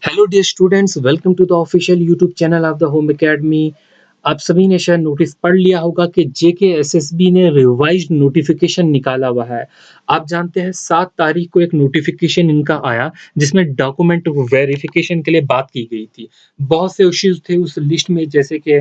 Hello dear students, welcome to the official YouTube channel of the Home Academy. आप सभी ने शायद notice पढ़ लिया होगा कि जेके एसएसबी ने रिवाइज्ड नोटिफिकेशन निकाला हुआ है। आप जानते हैं 7 तारीख को एक नोटिफिकेशन इनका आया जिसमें डॉक्यूमेंट वेरिफिकेशन के लिए बात की गई थी। बहुत से इश्यूज थे उस लिस्ट में, जैसे कि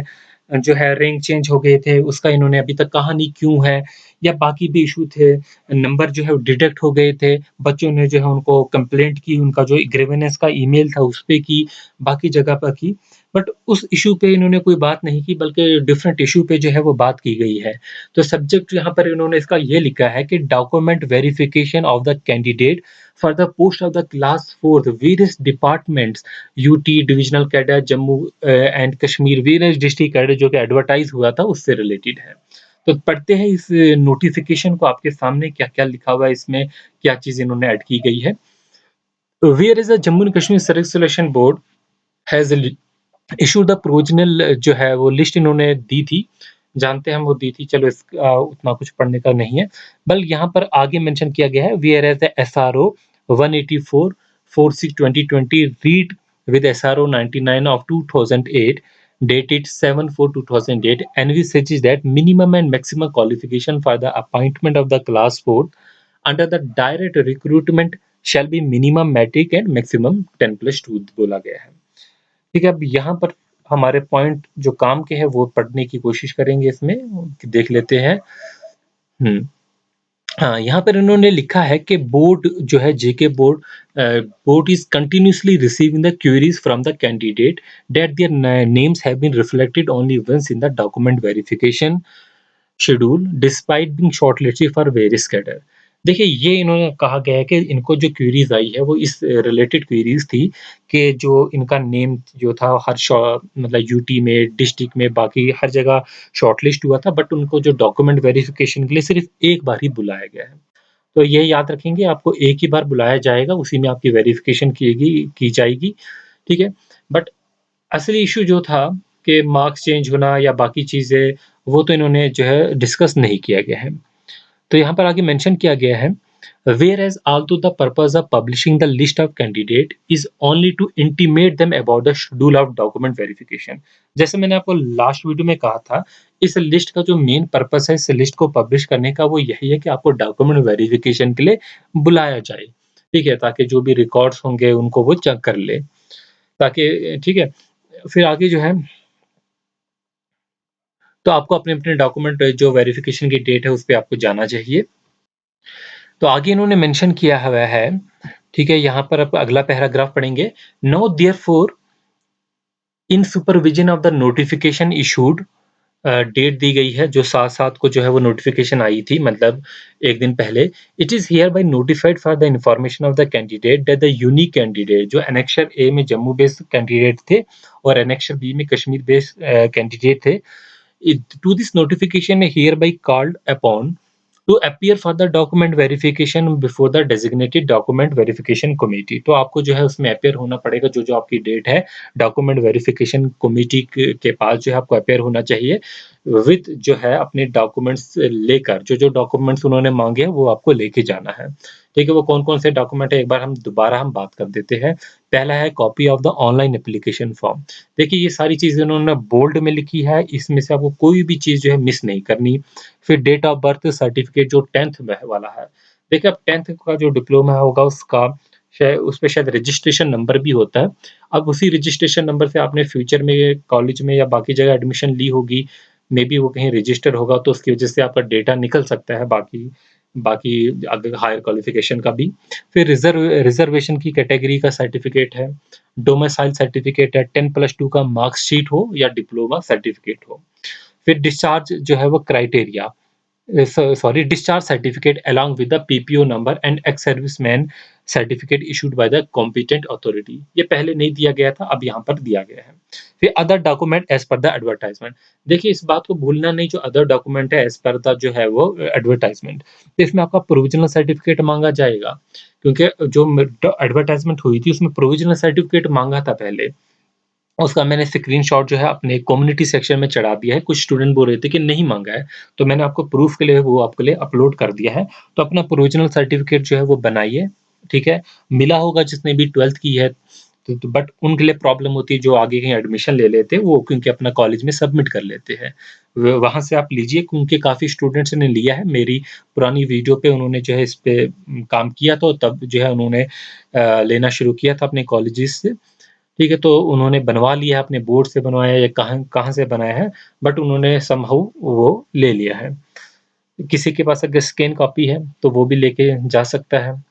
जो है रैंक चेंज हो गए थे, उसका इन्होंने अभी तक कहानी क्यों है, या बाकी भी इशू थे। नंबर जो है वो डिडक्ट हो गए थे, बच्चों ने जो है उनको कंप्लेंट की, उनका जो ग्रीवेंस का ईमेल था उस पे की, बाकी जगह पर की। बट उस इश्यू पे इन्होंने कोई बात नहीं की, बल्कि डिफरेंट इश्यू पे जो है वो बात की गई है। तो सब्जेक्ट यहाँ पर इन्होंने इसका ये लिखा है कि document verification of the candidate for the post of the class 4th various departments, UT divisional cadre Jammu and Kashmir, various district cadre, जो कि एडवर्टाइज हुआ था उससे रिलेटेड है। तो पढ़ते हैं इस नोटिफिकेशन को, आपके सामने क्या-क्या लिखा हुआ है इसमें, क्या चीज़ इन्होंने ऐड की गई है। Where is the Jammu and Kashmir Service Selection Board has issued the provisional, जो है वो लिस्ट इन्होंने दी थी। जानते हैं हम वो दी थी, चलो उतना कुछ पढ़ने का नहीं है। बल्कि यहाँ पर आगे मेंशन किया गया है, whereas the SRO 184 46 2020 read with SRO 99 of 2008 dated 7/4/2008 envisages that minimum and maximum qualification for the appointment of the class 4 under the direct recruitment shall be minimum metric and maximum 10+2 बोला गया है। ठीक है, अब यहाँ पर हमारे point जो काम के हैं वो पढ़ने की कोशिश करेंगे इसमें, देख लेते हैं। हुँ। हाँ, यहाँ पर इन्होंने लिखा है कि बोर्ड जो है JK board, board is continuously receiving the queries from the candidate that their names have been reflected only once in the document verification schedule despite being shortlisted for various cadre. देखिए, ये इन्होंने कहा गया है कि इनको जो क्वेरीज आई है वो इस रिलेटेड क्वेरीज थी कि जो इनका नेम जो था हर मतलब यूटी में, डिस्ट्रिक्ट में, बाकी हर जगह शॉर्टलिस्ट हुआ था, बट उनको जो डॉक्यूमेंट वेरिफिकेशन के लिए सिर्फ एक बार ही बुलाया गया है। तो ये याद रखेंगे, आपको एक ही बार बुलाया जाएगा, उसी में आपकी वेरिफिकेशन की जाएगी। ठीक है, बट असली इश्यू जो था कि मार्क्स चेंज होना या बाकी चीज़ें, वो तो इन्होंने जो है डिस्कस नहीं किया गया है। तो यहाँ पर आगे मेंशन किया गया है, whereas although the purpose of publishing the list of candidate is only to intimate them about the schedule of document verification। जैसे मैंने आपको लास्ट वीडियो में कहा था, इस लिस्ट का जो मेन पर्पस है इस लिस्ट को पब्लिश करने का, वो यही है कि आपको डॉक्यूमेंट वेरिफिकेशन के लिए बुलाया जाए। ठीक है, ताकि जो भी रिकॉर्ड्स होंगे उनको वो चेक कर ले, ताकि ठीक है, फिर आगे जो है, तो आपको अपने-अपने डॉक्यूमेंट जो वेरिफिकेशन की डेट है उस पे आपको जाना चाहिए। तो आगे इन्होंने मेंशन किया हुआ है, ठीक है, यहाँ पर आप अगला पैराग्राफ पढ़ेंगे। Now therefore in supervision of the notification issued, date दी गई है जो 7/7 को जो है वो नोटिफिकेशन आई थी, मतलब एक दिन पहले। It is here bye notified for the information of the candidate that the unique candidate, जो एनेक्सर ए में जम्मू बेस्ड कैंडिडेट थे और एनेक्सर बी में कश्मीर बेस्ड कैंडिडेट थे, to this notification hereby called upon to appear for the document verification before the designated document verification committee। तो आपको जो है उसमें अपेयर होना पड़ेगा, जो जो आपकी डेट है डॉक्यूमेंट वेरिफिकेशन कमेटी के पास जो है आपको अपेयर होना चाहिए, विद जो है अपने डॉक्यूमेंट्स लेकर, जो जो डॉक्यूमेंट्स उन्होंने मांगे हैं वो आपको लेके जाना है। ठीक है, वो कौन कौन से डॉक्यूमेंट है एक बार हम दोबारा बात कर देते हैं। पहला है copy of the online application form. देखिए, ये सारी चीज़ें उन्होंने बोल्ड में लिखी है, इसमें से आपको कोई भी चीज़ जो है मिस नहीं करनी। फिर डेट ऑफ बर्थ सर्टिफिकेट जो 10th में वाला है। देखिए, अब 10th का जो डिप्लोमा होगा उसका उसपे शायद रजिस्ट्रेशन नंबर भी होता है। अब उसी रजिस्ट्रेशन नंबर से आपने फ्यूचर में कॉलेज में या बाकी जगह एडमिशन ली होगी, मे बी वो कहीं रजिस्टर होगा, तो उसकी वजह से आपका डेटा निकल सकता है, बाकी बाकी अगर हायर क्वालिफिकेशन का भी। फिर रिजर्वेशन की कैटेगरी का सर्टिफिकेट है, डोमिसाइल सर्टिफिकेट है, 10+2 का मार्कशीट हो या डिप्लोमा सर्टिफिकेट हो। फिर डिस्चार्ज जो है वो criteria, sorry, discharge certificate along with the PPO number and ex serviceman certificate issued by the competent authority. ये पहले नहीं दिया गया था, अब यहाँ पर दिया गया है। फिर other document as per the advertisement. देखिए, इस बात को भूलना नहीं, जो अदर डॉक्यूमेंट है एज पर द जो है वो एडवर्टाइजमेंट, तो इसमें आपका प्रोविजनल सर्टिफिकेट मांगा जाएगा, क्योंकि जो एडवर्टाइजमेंट हुई थी उसमें प्रोविजनल सर्टिफिकेट मांगा था पहले। उसका मैंने स्क्रीनशॉट जो है अपने कम्युनिटी सेक्शन में चढ़ा दिया है। कुछ स्टूडेंट बोल रहे थे कि नहीं माँगा है, तो मैंने आपको प्रूफ के लिए वो आपके लिए अपलोड कर दिया है। तो अपना प्रोविज़नल सर्टिफ़िकेट जो है वो बनाइए, ठीक है? मिला होगा जिसने भी 12th की है, तो बट उनके लिए प्रॉब्लम होती है जो आगे कहीं एडमिशन ले लेते हैं, वो क्योंकि अपना कॉलेज में सबमिट कर लेते हैं। व वहाँ से आप लीजिए क्योंकि काफ़ी स्टूडेंट्स ने लिया है, मेरी पुरानी वीडियो पे उन्होंने जो है इस पे काम किया तो तब जो है उन्होंने लेना शुरू किया था अपने कॉलेजेस से। ठीक है, तो उन्होंने बनवा लिया है, अपने बोर्ड से बनवाया या कहाँ कहाँ से बनाया है, बट उन्होंने समहाउ वो ले लिया है। किसी के पास अगर स्कैन कॉपी है, तो वो भी लेके जा सकता है।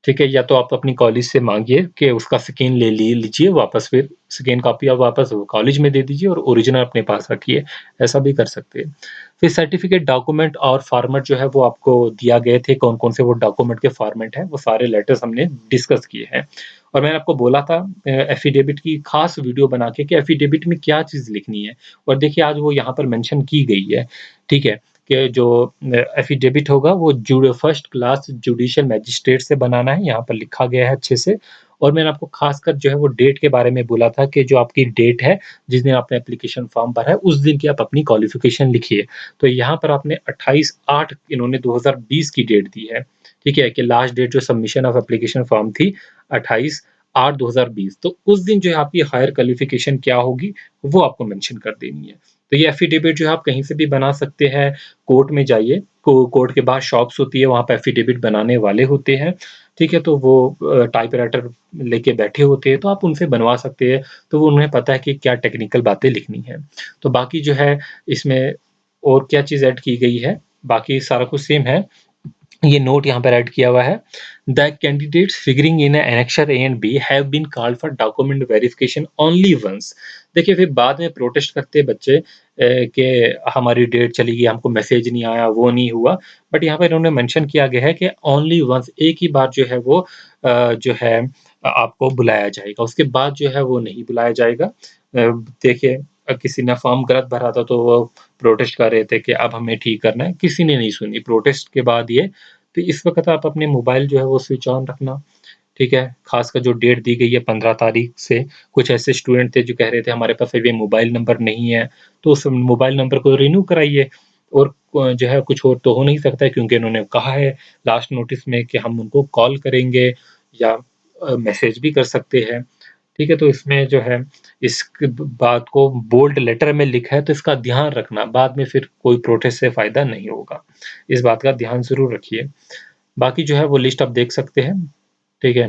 ठीक है, या तो आप अपनी कॉलेज से माँगिए कि उसका स्कैन ले लीजिए वापस, फिर स्कैन कॉपी आप वापस वो कॉलेज में दे दीजिए और ओरिजिनल अपने पास रखिए, ऐसा भी कर सकते हैं। फिर सर्टिफ़िकेट डॉक्यूमेंट और फॉर्मेट जो है वो आपको दिया गए थे, कौन-कौन से वो डॉक्यूमेंट के फॉर्मेट हैं, वो सारे लेटर्स हमने डिस्कस किए हैं। और मैंने आपको बोला था एफ़िडेविट की खास वीडियो बना के कि एफ़िडेविट में क्या चीज़ लिखनी है और देखिए आज वो यहाँ पर मेंशन की गई है, ठीक है? कि जो एफ़िडेविट होगा वो जु फर्स्ट क्लास जुडिशियल मैजिस्ट्रेट से बनाना है, यहाँ पर लिखा गया है अच्छे से। और मैंने आपको ख़ासकर जो है वो डेट के बारे में बोला था कि जो आपकी डेट है, जिस दिन आपने एप्लीकेशन फ़ॉर्म भरा है, उस दिन की आप अपनी क्वालिफ़िकेशन लिखिए। तो यहाँ पर आपने 28/8 इन्होंने 2020 की डेट दी है, ठीक है? कि लास्ट डेट जो सबमिशन ऑफ एप्लीकेशन फ़ॉर्म थी 28/8/2020, तो उस दिन जो है आपकी हायर क्वालिफ़िकेशन क्या होगी, वो आपको मेंशन कर देनी है। तो ये एफ़िडेविट जो है आप कहीं से भी बना सकते हैं, कोर्ट में जाइए, कोर्ट के बाहर शॉप्स होती है, वहाँ पे एफ़िडेविट बनाने वाले होते हैं, ठीक है? तो वो टाइपराइटर लेके बैठे होते हैं, तो आप उनसे बनवा सकते हैं, तो वो उन्हें पता है कि क्या टेक्निकल बातें लिखनी है। तो बाकी जो है इसमें और क्या चीज़ ऐड की गई है, बाकी सारा कुछ सेम है। ये नोट यहाँ पर ऐड किया हुआ है। The candidates figuring in annexure A and B have been called for document verification only once. देखिए फिर बाद में प्रोटेस्ट करते हैं बच्चे कि हमारी डेट चली गई, हमको मैसेज नहीं आया, वो नहीं हुआ। बट यहाँ पे इन्होंने मेंशन किया गया है कि ओनली वंस, एक ही बार जो है वो जो है आपको बुलाया जाएगा। उसके बाद जो है वो नहीं बुलाया जाएगा। देखिए किसी ने फॉर्म गलत भरा था तो वो प्रोटेस्ट कर रहे थे कि अब हमें ठीक करना है, किसी ने नहीं सुनी। प्रोटेस्ट के बाद ये तो इस वक़्त आप अपने मोबाइल जो है वो स्विच ऑन रखना, ठीक है? ख़ासकर जो डेट दी गई है 15 तारीख से, कुछ ऐसे स्टूडेंट थे जो कह रहे थे हमारे पास अभी मोबाइल नंबर नहीं है, तो उस मोबाइल नंबर को रिन्यू कराइए और जो है कुछ और तो हो नहीं सकता है क्योंकि इन्होंने कहा है लास्ट नोटिस में कि हम उनको कॉल करेंगे या मैसेज भी कर सकते हैं। ठीक है, तो इसमें जो है इस बात को बोल्ड लेटर में लिखा है तो इसका ध्यान रखना, बाद में फिर कोई प्रोटेस्ट से फ़ायदा नहीं होगा। इस बात का ध्यान ज़रूर रखिए। बाकी जो है वो लिस्ट आप देख सकते हैं, ठीक है?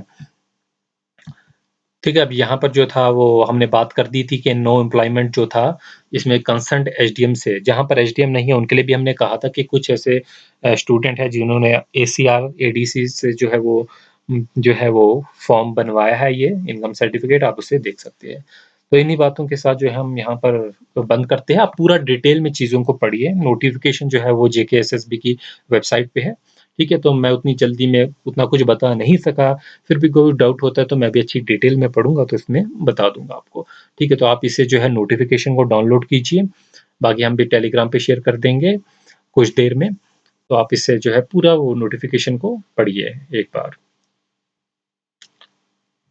ठीक है, अब यहाँ पर जो था वो हमने बात कर दी थी कि नो एम्प्लॉयमेंट जो था, इसमें कंसर्न्ड एसडीएम से, जहाँ पर एसडीएम नहीं है उनके लिए भी हमने कहा था कि कुछ ऐसे स्टूडेंट हैं जिन्होंने एसीआर, एडीसी से जो है वो फॉर्म बनवाया है ये इनकम सर्टिफिकेट, आप उसे देख सकते हैं। तो इन्हीं बातों के साथ जो है हम यहाँ पर बंद करते हैं। आप पूरा डिटेल में चीज़ों को पढ़िए, नोटिफ़िकेशन जो है वो जेकेएसएसबी की वेबसाइट पे है, ठीक है? तो मैं उतनी जल्दी में उतना कुछ बता नहीं सका, फिर भी कोई डाउट होता है तो मैं भी अच्छी डिटेल में पढ़ूँगा तो इसमें बता दूँगा आपको। ठीक है? तो आप इसे जो है नोटिफ़िकेशन को डाउनलोड कीजिए, बाकी हम भी टेलीग्राम पे शेयर कर देंगे कुछ देर में, तो आप इससे जो है पूरा वो नोटिफ़िकेशन को पढ़िए एक बार।